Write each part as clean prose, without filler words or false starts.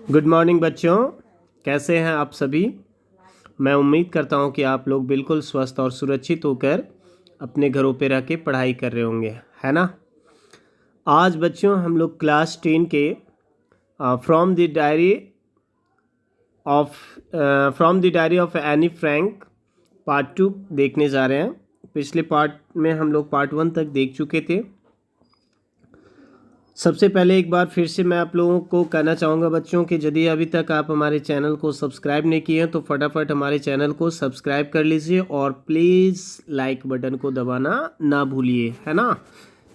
Good morning बच्चों, कैसे हैं आप सभी। मैं उम्मीद करता हूं कि आप लोग बिल्कुल स्वस्थ और सुरक्षित होकर अपने घरों पे रह के पढ़ाई कर रहे होंगे, है ना। आज बच्चों हम लोग क्लास 10 के from the diary of Anne Frank part 2 देखने जा रहे हैं। पिछले पार्ट में हम लोग पार्ट 1 तक देख चुके थे। सबसे पहले एक बार फिर से मैं आप लोगों को कहना चाहूँगा बच्चों कि यदि अभी तक आप हमारे चैनल को सब्सक्राइब नहीं किए हैं तो फटाफट हमारे चैनल को सब्सक्राइब कर लीजिए और प्लीज़ लाइक बटन को दबाना ना भूलिए, है ना।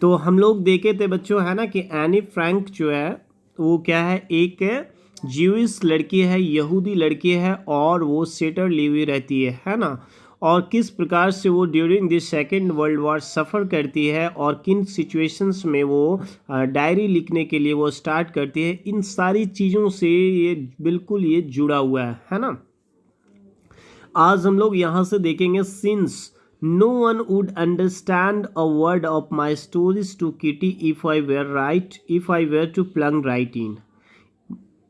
तो हम लोग देखे थे बच्चों, है ना, कि एनी फ्रैंक जो है वो क्या है, एक ज्यूइश लड़की है, यहूदी लड़की है और वो सेटर ली हुई रहती है ना। और किस प्रकार से वो during the second world war suffer करती है और किन सिचुएशंस में वो डायरी लिखने के लिए वो स्टार्ट करती है, इन सारी चीज़ों से ये बिल्कुल ये जुड़ा हुआ है ना। आज हम लोग यहाँ से देखेंगे, since no one would understand a word of my stories to Kitty if I were to plunge right in.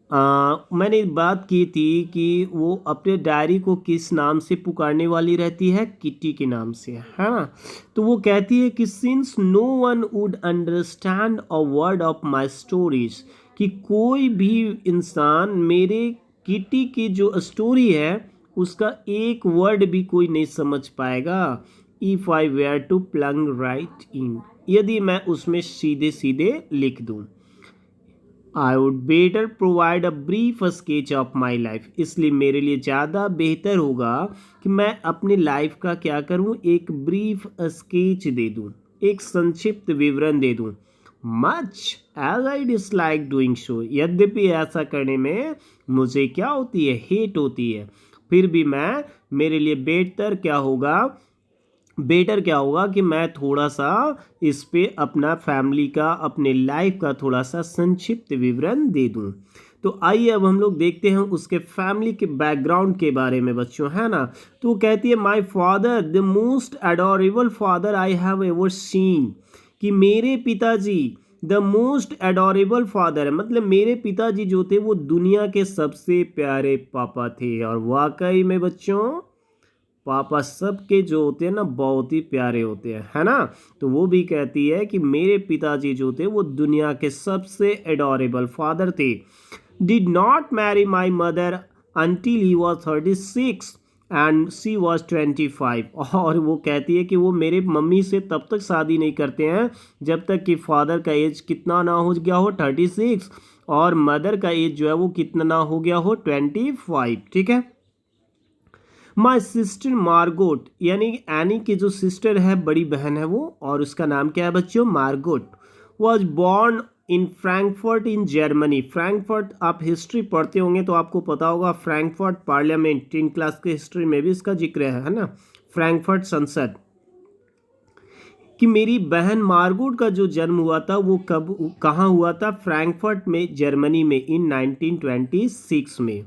मैंने बात की थी कि वो अपने डायरी को किस नाम से पुकारने वाली रहती है, किटी के नाम से, है ना। तो वो कहती है कि since no one would understand a word of my stories, कि कोई भी इंसान मेरे किटी की जो स्टोरी है उसका एक वर्ड भी कोई नहीं समझ पाएगा। If I were to plunge right in, यदि मैं उसमें सीधे सीधे लिख दूँ। I would better provide a brief sketch of my life, इसलिए मेरे लिए ज़्यादा बेहतर होगा कि मैं अपनी लाइफ का क्या करूं, एक ब्रीफ स्केच दे दूं, एक संक्षिप्त विवरण दे दूं। Much as I dislike doing so, यद्यपि ऐसा करने में मुझे क्या होती है, हेट होती है, फिर भी मेरे लिए बेटर क्या होगा कि मैं थोड़ा सा इस पे अपना फैमिली का, अपने लाइफ का थोड़ा सा संक्षिप्त विवरण दे दूं। तो आइए अब हम लोग देखते हैं उसके फैमिली के बैकग्राउंड के बारे में बच्चों, है ना। तो वो कहती है, my father the most adorable father I have ever seen, कि मेरे पिताजी द मोस्ट एडोरेबल फादर है, मतलब मेरे पिताजी जो थे वो दुनिया के सबसे प्यारे पापा थे। और वाकई में बच्चों पापा सबके जो होते हैं ना बहुत ही प्यारे होते हैं, है ना। तो वो भी कहती है कि मेरे पिताजी जो थे वो दुनिया के सबसे एडोरेबल फादर थे। Did not marry my mother until he was 36 and she was 25। और वो कहती है कि वो मेरे मम्मी से तब तक शादी नहीं करते हैं जब तक कि फादर का एज कितना ना हो गया हो, 36, और मदर का एज जो है वो कितना ना हो गया हो, 25। ठीक है। माई सिस्टर मार्गोट, यानी एनी की जो सिस्टर है, बड़ी बहन है वो, और उसका नाम क्या है बच्चों, Margot, was born in Frankfurt in Germany. Frankfurt, आप हिस्ट्री पढ़ते होंगे तो आपको पता होगा, फ्रैंकफर्ट पार्लियामेंट 10 क्लास के हिस्ट्री में भी इसका जिक्र है ना, फ्रैंकफर्ट संसद। कि मेरी बहन मार्गोट का जो जन्म हुआ था वो कहाँ हुआ था, फ्रैंकफर्ट में, जर्मनी में, इन 1926 में।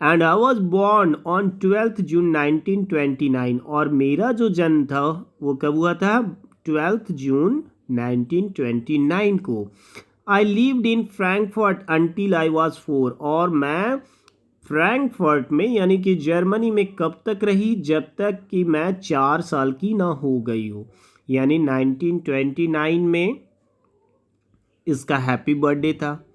And I was born on 12 जून 1929, और मेरा जो जन्म था वो कब हुआ था, 12 जून 1929 को। I lived in Frankfurt until I was 4, और मैं फ्रैंकफर्ट में यानी कि जर्मनी में कब तक रही, जब तक कि मैं 4 साल की ना हो गई हूँ, यानी 1929 में इसका हैप्पी बर्थडे था।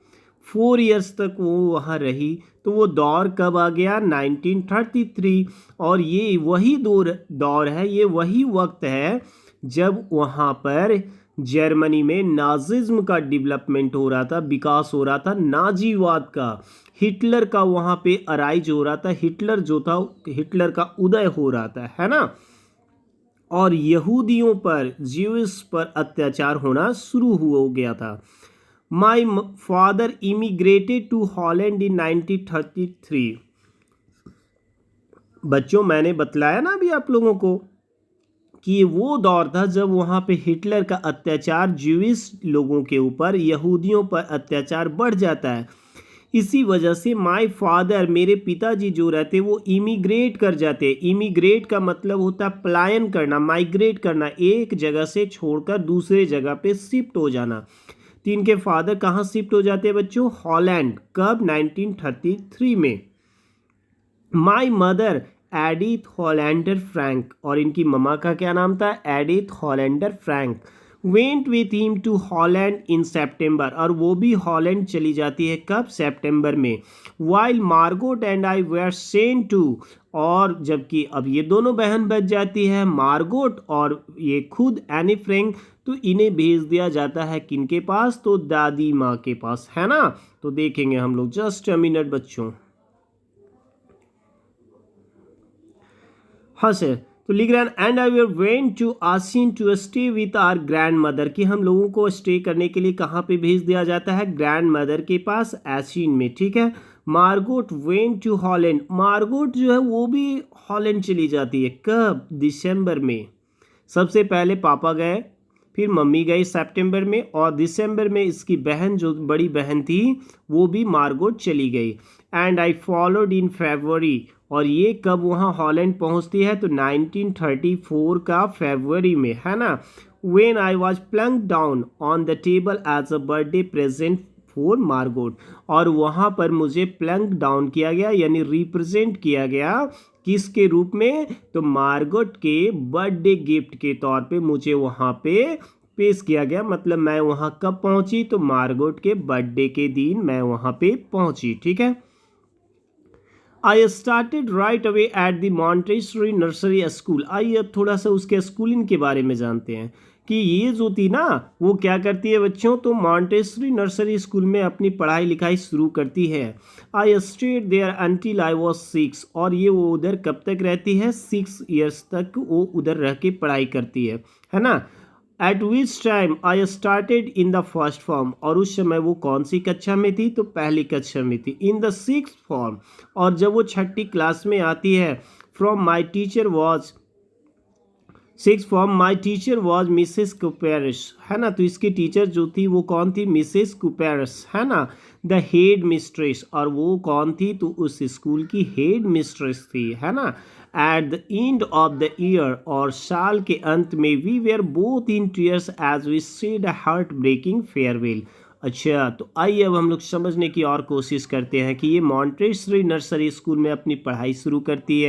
4 इयर्स तक वो वहाँ रही। तो वो दौर कब आ गया, 1933, और ये वही दौर है, ये वही वक्त है जब वहाँ पर जर्मनी में नाजिज्म का डेवलपमेंट हो रहा था, विकास हो रहा था, नाजीवाद का, हिटलर का वहाँ पे अराइज हो रहा था, हिटलर जो था, हिटलर का उदय हो रहा था, है ना। और यहूदियों पर, ज्यूइश पर अत्याचार होना शुरू हो गया था। My father immigrated to Holland in 1933। बच्चों मैंने बतलाया ना अभी आप लोगों को कि ये वो दौर था जब वहाँ पे हिटलर का अत्याचार, ज्यूइश लोगों के ऊपर, यहूदियों पर अत्याचार बढ़ जाता है। इसी वजह से माय फादर, मेरे पिताजी जो रहते वो इमिग्रेट कर जाते। इमिग्रेट का मतलब होता है पलायन करना, माइग्रेट करना, एक जगह से छोड़कर दूसरे जगह पे शिफ्ट हो जाना। तो इनके फादर कहाँ शिफ्ट हो जाते हैं बच्चों? हॉलैंड। कब? 1933 में। My mother Edith Hollander Frank, और इनकी ममा का क्या नाम था? Edith Hollander Frank. Went with him to Holland in September, और वो भी हॉलैंड चली जाती है। कब? सितंबर में। While Margot and I were sent to, और जबकि अब ये दोनों बहन बच जाती है, मार्गोट और ये खुद एनी फ्रैंक, तो इन्हें भेज दिया जाता है किनके पास? तो दादी माँ के पास, है ना। तो देखेंगे हम लोग, जस्ट अ मिनट बच्चों। हाँ सर, तो लिख रहे हैं and I were went to Aachen to stay with our grandmother, कि हम लोगों को स्टे करने के लिए कहाँ पे भेज दिया जाता है? ग्रैंड मदर के पास, एसिन में, ठीक है। Margot went to Holland, Margot जो है वो भी हॉलैंड चली जाती है। कब? दिसंबर में। सबसे पहले पापा गए, फिर मम्मी गई सितंबर में, और दिसंबर में इसकी बहन, जो बड़ी बहन थी, वो भी मार्गोट चली गई। एंड आई फॉलोड इन फरवरी, और ये कब वहाँ हॉलैंड पहुँचती है? तो 1934 का फरवरी में, है ना। When I was plunked down on the table as a birthday present for Margot, और वहाँ पर मुझे प्लंक डाउन किया गया, यानी रिप्रेजेंट किया गया किसके रूप में? तो मार्गोट के बर्थडे गिफ्ट के तौर पे मुझे वहाँ पे पेश किया गया। मतलब मैं वहाँ कब पहुँची? तो मार्गोट के बर्थडे के दिन मैं वहाँ पे पहुँची, ठीक है। I started right away at the Montessori nursery school. आइए अब थोड़ा सा उसके स्कूलिंग के बारे में जानते हैं कि ये जो थी ना, वो क्या करती है बच्चों? तो मॉन्टेसरी नर्सरी स्कूल में अपनी पढ़ाई लिखाई शुरू करती है। I stayed there until I was 6, और ये वो उधर कब तक रहती है? 6 ईयर्स तक वो उधर रह के पढ़ाई करती है ना। Eight which time I started in the first form, और उस समय वो कौन सी कक्षा में थी? तो पहली कक्षा में थी। इन द 6th फॉर्म, और जब वो 6ठी क्लास में आती है, from my teacher was 6th form, my teacher was Mrs Kuperus, है ना। तो इसकी टीचर जो थी वो कौन थी? मिसेस कुपेरस, है ना। द हेड मिस्ट्रेस, और वो कौन थी? तो उस स्कूल की हेड मिस्ट्रेस थी, है ना। At the end of the year, और साल के अंत में, we were both in tears as we said a heartbreaking farewell. अच्छा, तो आइए अब हम लोग समझने की और कोशिश करते हैं कि ये मॉन्टेसरी नर्सरी स्कूल में अपनी पढ़ाई शुरू करती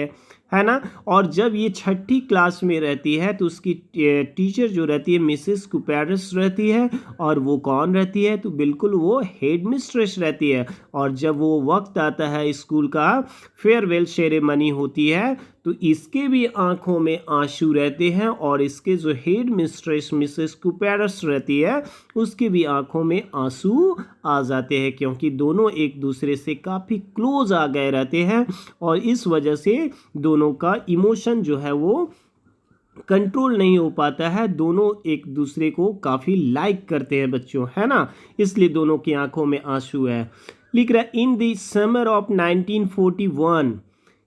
है ना। और जब ये 6ठी क्लास में रहती है तो उसकी टीचर जो रहती है मिसेस कुपेरस रहती है, और वो कौन रहती है? तो बिल्कुल वो हेड मिस्ट्रेस रहती है। और जब वो वक्त आता है स्कूल का, फेयरवेल सेरेमनी होती है, तो इसके भी आंखों में आंसू रहते हैं, और इसके जो हेड मिस्ट्रेस मिसेस कुपेरस रहती है, उसके भी आंखों में आंसू आ जाते हैं, क्योंकि दोनों एक दूसरे से काफ़ी क्लोज आ गए रहते हैं, और इस वजह से दोनों का इमोशन जो है वो कंट्रोल नहीं हो पाता है। दोनों एक दूसरे को काफ़ी लाइक करते हैं बच्चों, है ना, इसलिए दोनों की आंखों में आंसू है। लिख रहा है इन द समर ऑफ 1941,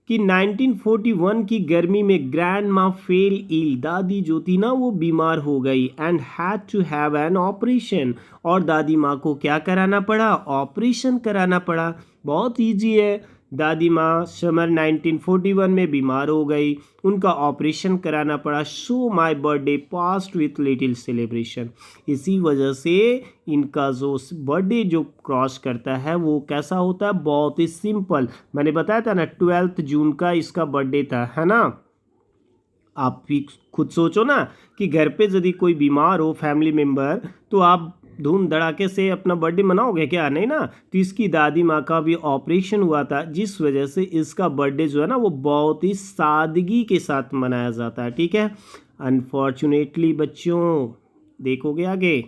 कि 1941 की गर्मी में ग्रैंड माँ फेल इल, दादी जो थी ना वो बीमार हो गई, and had to have an operation, और दादी माँ को क्या कराना पड़ा? ऑपरेशन कराना पड़ा। बहुत ईजी है। दादी माँ समर 1941 में बीमार हो गई, उनका ऑपरेशन कराना पड़ा। So my birthday passed with little celebration, इसी वजह से इनका जो बर्थडे जो क्रॉस करता है वो कैसा होता है? बहुत ही सिंपल। मैंने बताया था ना 12 जून का इसका बर्थडे था, है ना। आप भी खुद सोचो ना कि घर पे यदि कोई बीमार हो फैमिली मेम्बर, तो आप धूम धड़ाके से अपना बर्थडे मनाओगे क्या? नहीं ना। तो इसकी दादी माँ का भी ऑपरेशन हुआ था, जिस वजह से इसका बर्थडे जो है ना वो बहुत ही सादगी के साथ मनाया जाता है, ठीक है। अनफॉर्चुनेटली बच्चों, देखोगे आगे,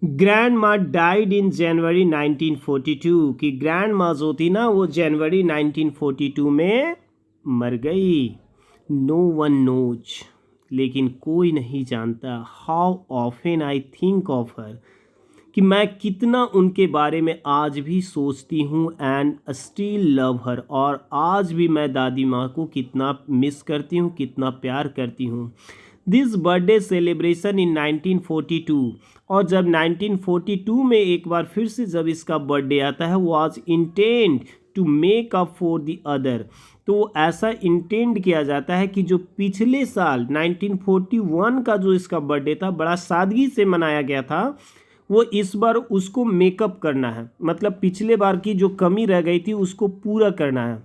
ग्रैंड माँ डाइड इन जनवरी 1942, कि ग्रैंड माँ जो थी ना वो जनवरी 1942 में मर गई। नो वन नोज, लेकिन कोई नहीं जानता, how often I think of her, कि मैं कितना उनके बारे में आज भी सोचती हूँ, एंड स्टिल लव हर, और आज भी मैं दादी माँ को कितना मिस करती हूँ, कितना प्यार करती हूँ। दिस बर्थडे सेलिब्रेशन इन 1942, और जब 1942 में एक बार फिर से जब इसका बर्थडे आता है, was intended to make up for the other, तो ऐसा इंटेंड किया जाता है कि जो पिछले साल 1941 का जो इसका बर्थडे था बड़ा सादगी से मनाया गया था, वो इस बार उसको मेकअप करना है, मतलब पिछले बार की जो कमी रह गई थी उसको पूरा करना है।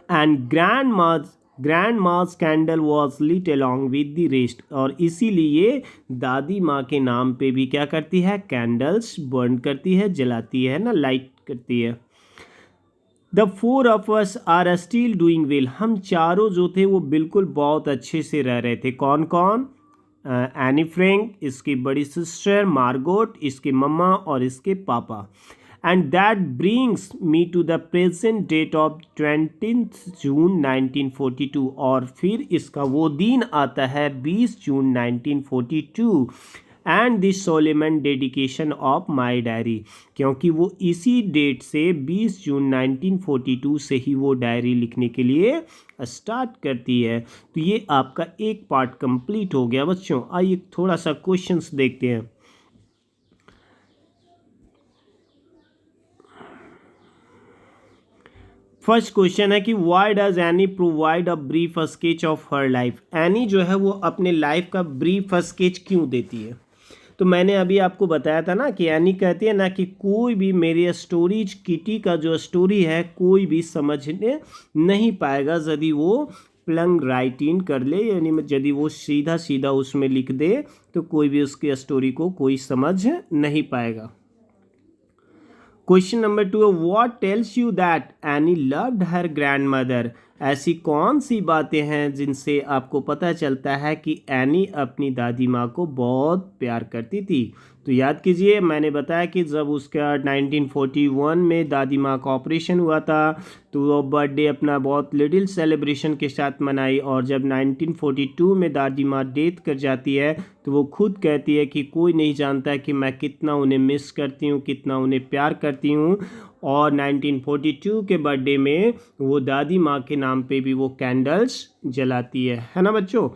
And grand mass candle was lit along with the rest, और इसीलिए दादी माँ के नाम पे भी क्या करती है, कैंडल्स बर्न करती है, जलाती है ना, लाइट करती है। The four of us are still doing well, हम चारों जो थे वो बिल्कुल बहुत अच्छे से रह रहे थे। कौन कौन? एनी फ्रैंक, इसकी बड़ी सिस्टर, मार्गोट, इसके मम्मा और इसके पापा। And that brings me to the present date of 20 जून 1942, और फिर इसका वो दिन आता है 20 जून 1942 and this solemn dedication of my diary, क्योंकि वो इसी डेट से 20 जून 1942 से ही वो डायरी लिखने के लिए स्टार्ट करती है। तो ये आपका एक पार्ट कंप्लीट हो गया बच्चों। आइए थोड़ा सा क्वेश्चंस देखते हैं। फर्स्ट क्वेश्चन है कि why does any provide a brief sketch of her life, any जो है वो अपने लाइफ का ब्रीफ स्केच क्यों देती है? तो मैंने अभी आपको बताया था ना कि एनी कहती है ना कि कोई भी मेरी स्टोरीज, किटी का जो स्टोरी है कोई भी समझने नहीं पाएगा यदि वो प्लंग राइट इन कर ले, यानी यदि वो सीधा सीधा उसमें लिख दे तो कोई भी उसकी स्टोरी को कोई समझ नहीं पाएगा। Question number 2, what tells you that any loved her grand mother, ऐसी कौन सी बातें हैं जिनसे आपको पता चलता है कि एनी अपनी दादी माँ को बहुत प्यार करती थी? तो याद कीजिए, मैंने बताया कि जब उसका 1941 में दादी माँ का ऑपरेशन हुआ था तो वो बर्थडे अपना बहुत लिटिल सेलिब्रेशन के साथ मनाई, और जब 1942 में दादी माँ डेथ कर जाती है तो वो खुद कहती है कि कोई नहीं जानता कि मैं कितना उन्हें मिस करती हूँ, कितना उन्हें प्यार करती हूँ। और 1942 के बर्थडे में वो दादी माँ के नाम पे भी वो कैंडल्स जलाती है ना बच्चों।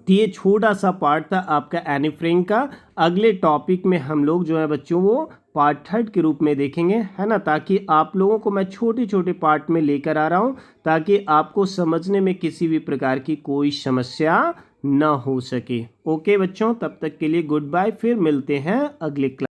तो ये छोटा सा पार्ट था आपका एनी फ्रैंक का। अगले टॉपिक में हम लोग जो है बच्चों वो पार्ट 3 के रूप में देखेंगे, है ना, ताकि आप लोगों को मैं छोटे छोटे पार्ट में लेकर आ रहा हूँ ताकि आपको समझने में किसी भी प्रकार की कोई समस्या ना हो सके। ओके बच्चों, तब तक के लिए गुड बाय, फिर मिलते हैं अगले क्लास।